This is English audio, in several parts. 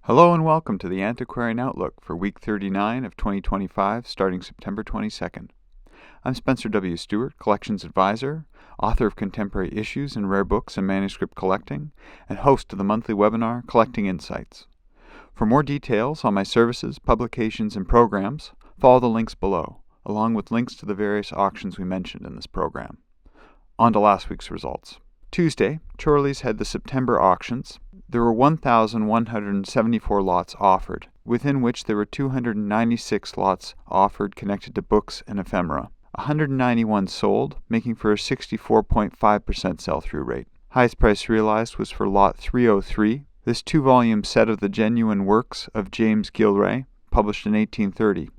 Hello and welcome to the Antiquarian Outlook for week 39 of 2025, starting September 22nd. I'm Spencer W. Stuart, Collections Advisor, author of Contemporary Issues in Rare Books and Manuscript Collecting, and host of the monthly webinar, Collecting Insights. For more details on my services, publications, and programs, follow the links below, along with links to the various auctions we mentioned in this program. On to last week's results. Tuesday, Chorley's had the September auctions. There were 1,174 lots offered, within which there were 296 lots offered connected to books and ephemera. 191 sold, making for a 64.5% sell-through rate. Highest price realized was for lot 303. This two-volume set of the genuine works of James Gilray, published in 1830.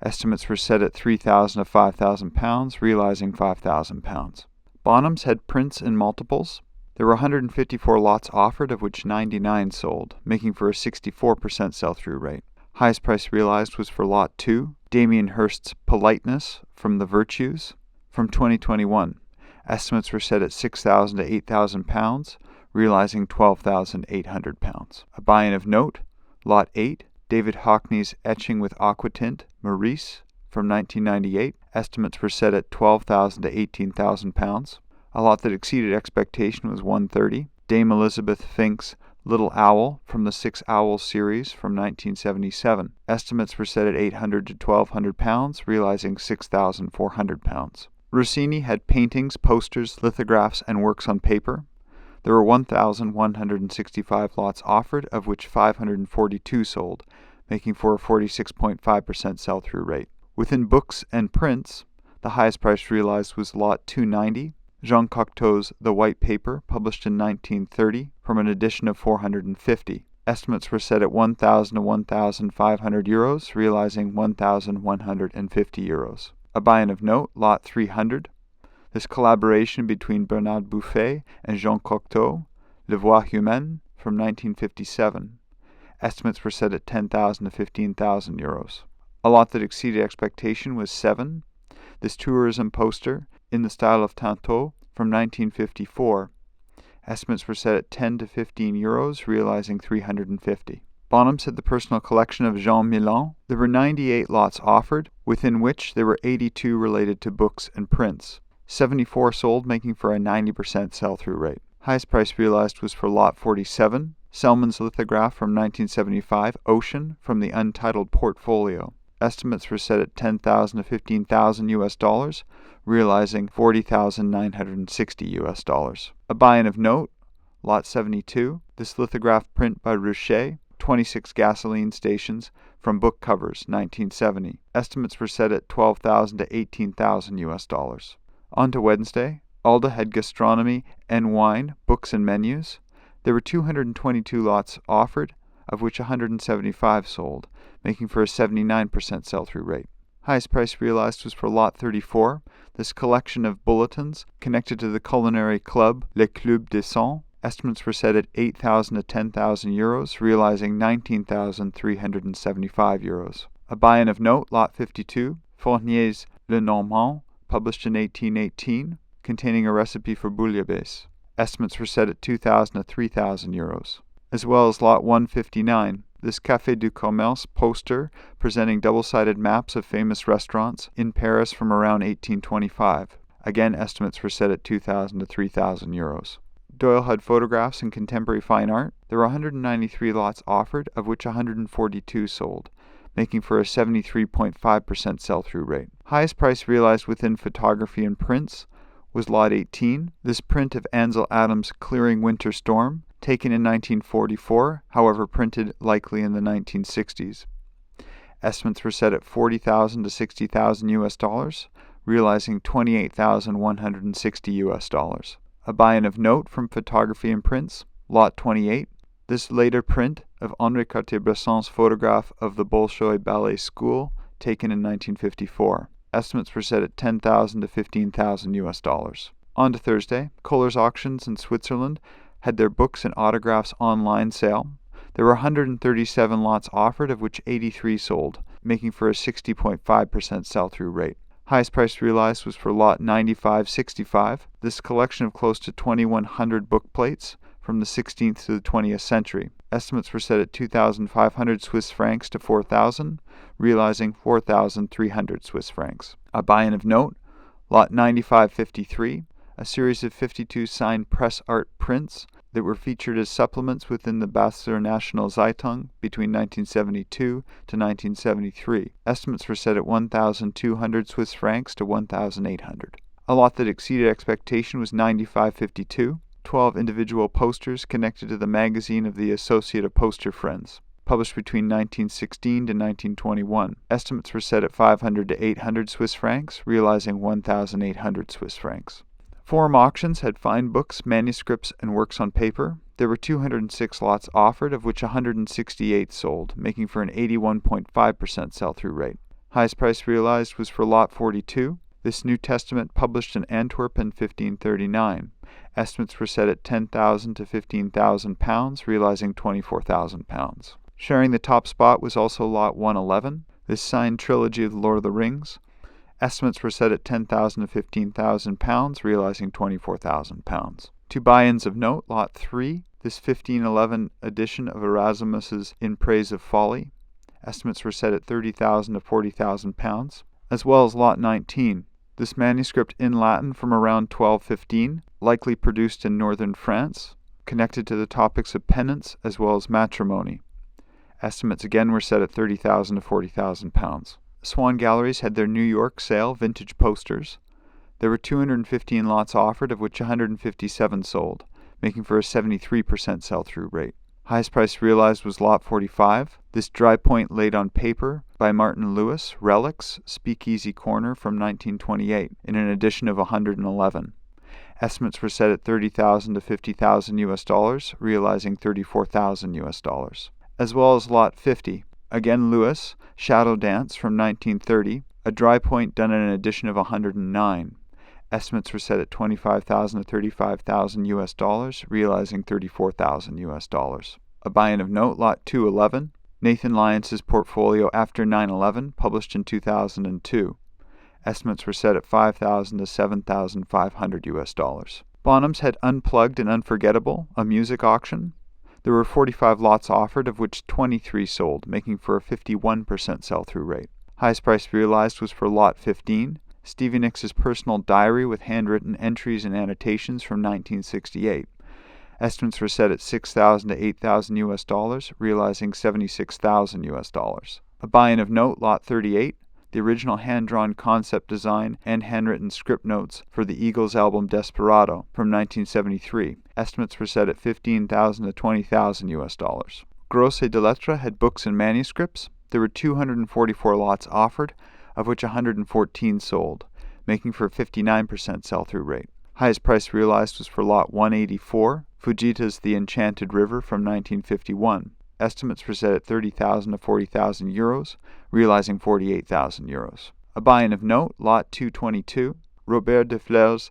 Estimates were set at £3,000 to £5,000, realizing £5,000. Bonhams had prints in multiples. There were 154 lots offered, of which 99 sold, making for a 64% sell-through rate. Highest price realized was for Lot 2, Damien Hirst's Politeness from the Virtues, from 2021. Estimates were set at £6,000 to £8,000, realizing £12,800. A buy-in of note, Lot 8, David Hockney's Etching with Aquatint, Maurice, from 1998. Estimates were set at £12,000 to £18,000. A lot that exceeded expectation was 130. Dame Elizabeth Fink's Little Owl from the Six Owls series from 1977. Estimates were set at £800 to £1,200, realizing £6,400. Rossini had paintings, posters, lithographs, and works on paper. There were 1,165 lots offered, of which 542 sold, making for a 46.5% sell-through rate. Within books and prints, the highest price realized was Lot 290, Jean Cocteau's The White Paper, published in 1930, from an edition of 450. Estimates were set at €1,000 to €1,500, realizing €1,150. A buy-in of note, Lot 300. This collaboration between Bernard Buffet and Jean Cocteau, Le Voix Humaine, from 1957. Estimates were set at €10,000 to €15,000. A lot that exceeded expectation was 7. This tourism poster, in the style of Tanto, from 1954. Estimates were set at €10 to €15, realizing $350. Bonhams had the personal collection of Jean Milan. There were 98 lots offered, within which there were 82 related to books and prints. 74 sold, making for a 90% sell-through rate. Highest price realized was for lot 47, Selman's lithograph from 1975, Ocean, from the untitled portfolio. Estimates were set at $10,000 to $15,000, realizing $40,960. A buy-in of note, Lot 72, this lithograph print by Ruchet, 26 gasoline stations, from book covers, 1970. Estimates were set at $12,000 to $18,000. On to Wednesday, ALDE had gastronomy and wine, books and menus. There were 222 lots offered, of which 175 sold, making for a 79% sell-through rate. Highest price realized was for Lot 34, this collection of bulletins connected to the culinary club Le Club des Cent. Estimates were set at €8,000 to €10,000, realizing €19,375. A buy-in of note, Lot 52, Fournier's Le Normand, published in 1818, containing a recipe for bouillabaisse. Estimates were set at €2,000 to €3,000. As well as Lot 159, this Café du Commerce poster presenting double-sided maps of famous restaurants in Paris from around 1825. Again, estimates were set at €2,000 to €3,000. Doyle had photographs and contemporary fine art. There were 193 lots offered, of which 142 sold, making for a 73.5% sell-through rate. Highest price realized within photography and prints was Lot 18, this print of Ansel Adams' Clearing Winter Storm, taken in 1944, however printed likely in the 1960s. Estimates were set at $40,000 to $60,000, realizing $28,160. A buy-in of note from photography and prints, Lot 28, this later print of Henri Cartier-Bresson's photograph of the Bolshoi Ballet School, taken in 1954. Estimates were set at $10,000 to $15,000. On to Thursday, Koller Auctions in Switzerland had their books and autographs online sale. There were 137 lots offered, of which 83 sold, making for a 60.5% sell-through rate. Highest price realized was for lot 9565, this collection of close to 2,100 book plates from the 16th to the 20th century. Estimates were set at 2,500 Swiss francs to 4,000, realizing 4,300 Swiss francs. A buy-in of note, lot 9553, a series of 52 signed press art prints that were featured as supplements within the Basler National Zeitung between 1972 to 1973. Estimates were set at 1,200 Swiss francs to 1,800. A lot that exceeded expectation was 9552, 12 individual posters connected to the magazine of the Associate of Poster Friends, published between 1916 to 1921. Estimates were set at 500 to 800 Swiss francs, realizing 1,800 Swiss francs. Forum Auctions had fine books, manuscripts, and works on paper. There were 206 lots offered, of which 168 sold, making for an 81.5% sell-through rate. Highest price realized was for lot 42. This New Testament published in Antwerp in 1539. Estimates were set at 10,000 to 15,000 pounds, realizing 24,000 pounds. Sharing the top spot was also lot 111, this signed trilogy of the Lord of the Rings. Estimates were set at 10,000 to 15,000 pounds, realizing 24,000 pounds. Two buy-ins of note, lot 3, this 1511 edition of Erasmus's In Praise of Folly. Estimates were set at 30,000 to 40,000 pounds, as well as lot 19, this manuscript in Latin from around 1215, likely produced in northern France, connected to the topics of penance as well as matrimony. Estimates again were set at 30,000 to 40,000 pounds. Swan Galleries had their New York sale vintage posters. There were 215 lots offered, of which 157 sold, making for a 73% sell-through rate. Highest price realized was lot 45, this dry point laid on paper by Martin Lewis, Relics, Speakeasy Corner from 1928, in an edition of 111. Estimates were set at 30,000 to 50,000 US dollars, realizing 34,000 US dollars. As well as lot 50, again Lewis, Shadow Dance from 1930, a dry point done in an edition of 109. Estimates were set at 25,000 to 35,000 US dollars, realizing 34,000 US dollars. A buy-in of note, lot 211, Nathan Lyons' portfolio after 9/11, published in 2002. Estimates were set at 5,000 to 7,500 US dollars. Bonham's had Unplugged and Unforgettable, a music auction. There were 45 lots offered, of which 23 sold, making for a 51% sell-through rate. Highest price realized was for lot 15, Stevie Nicks' personal diary with handwritten entries and annotations from 1968. Estimates were set at 6,000 to 8,000 US dollars, realizing 76,000 US dollars. A buy-in of note, lot 38, the original hand-drawn concept design and handwritten script notes for the Eagles album Desperado from 1973. Estimates were set at 15,000 to 20,000 US dollars. Grosse de Lettres had books and manuscripts. There were 244 lots offered, of which 114 sold, making for a 59% sell-through rate. Highest price realized was for lot 184, Fujita's The Enchanted River from 1951. Estimates were set at 30,000 to 40,000 euros, realizing 48,000 euros. A buy-in of note, lot 222, Robert de Flers'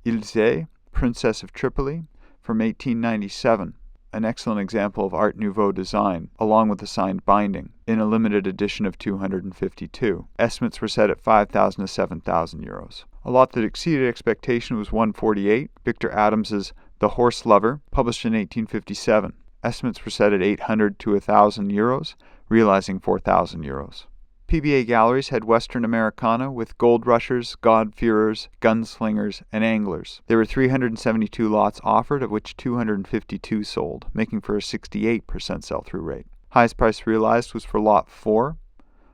Ilse, Princess of Tripoli, from 1897, an excellent example of Art Nouveau design, along with a signed binding, in a limited edition of 252. Estimates were set at 5,000 to 7,000 euros. A lot that exceeded expectation was 148, Victor Adams's The Horse Lover, published in 1857. Estimates were set at 800 to 1,000 euros, realizing 4,000 euros. PBA Galleries had Western Americana with gold rushers, God-fearers, gunslingers, and anglers. There were 372 lots offered, of which 252 sold, making for a 68% sell-through rate. Highest price realized was for lot 4,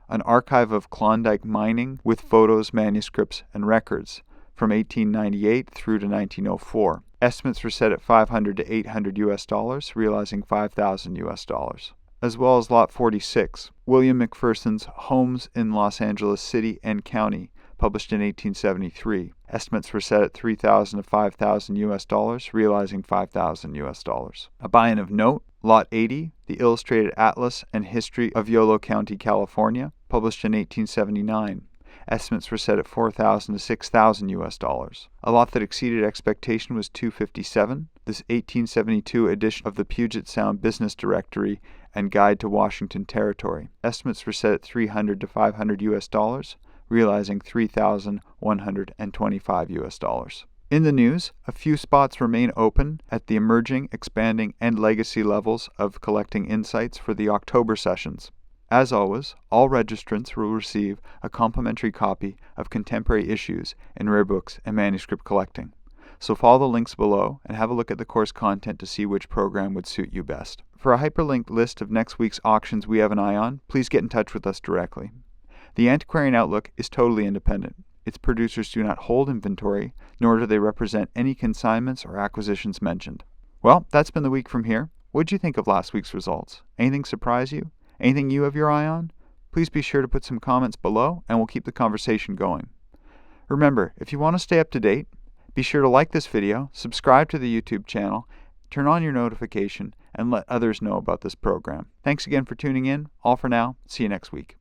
an archive of Klondike mining with photos, manuscripts, and records from 1898 through to 1904. Estimates were set at 500 to 800 US dollars, realizing 5,000 US dollars. As well as lot 46, William McPherson's Homes in Los Angeles City and County, published in 1873. Estimates were set at 3,000 to 5,000 US dollars, realizing 5,000 US dollars. A buy-in of note, lot 80, The Illustrated Atlas and History of Yolo County, California, published in 1879. Estimates were set at 4,000 to 6,000 US dollars. A lot that exceeded expectation was 257, this 1872 edition of the Puget Sound Business Directory and Guide to Washington Territory. Estimates were set at 300 to 500 US dollars, realizing 3,125 US dollars. In the news, a few spots remain open at the emerging, expanding, and legacy levels of collecting insights for the October sessions. As always, all registrants will receive a complimentary copy of Contemporary Issues in Rare Books and Manuscript Collecting. So follow the links below and have a look at the course content to see which program would suit you best. For a hyperlinked list of next week's auctions we have an eye on, please get in touch with us directly. The Antiquarian Outlook is totally independent. Its producers do not hold inventory, nor do they represent any consignments or acquisitions mentioned. Well, that's been the week from here. What did you think of last week's results? Anything surprise you? Anything you have your eye on? Please be sure to put some comments below and we'll keep the conversation going. Remember, if you want to stay up to date, be sure to like this video, subscribe to the YouTube channel, turn on your notification, and let others know about this program. Thanks again for tuning in. All for now. See you next week.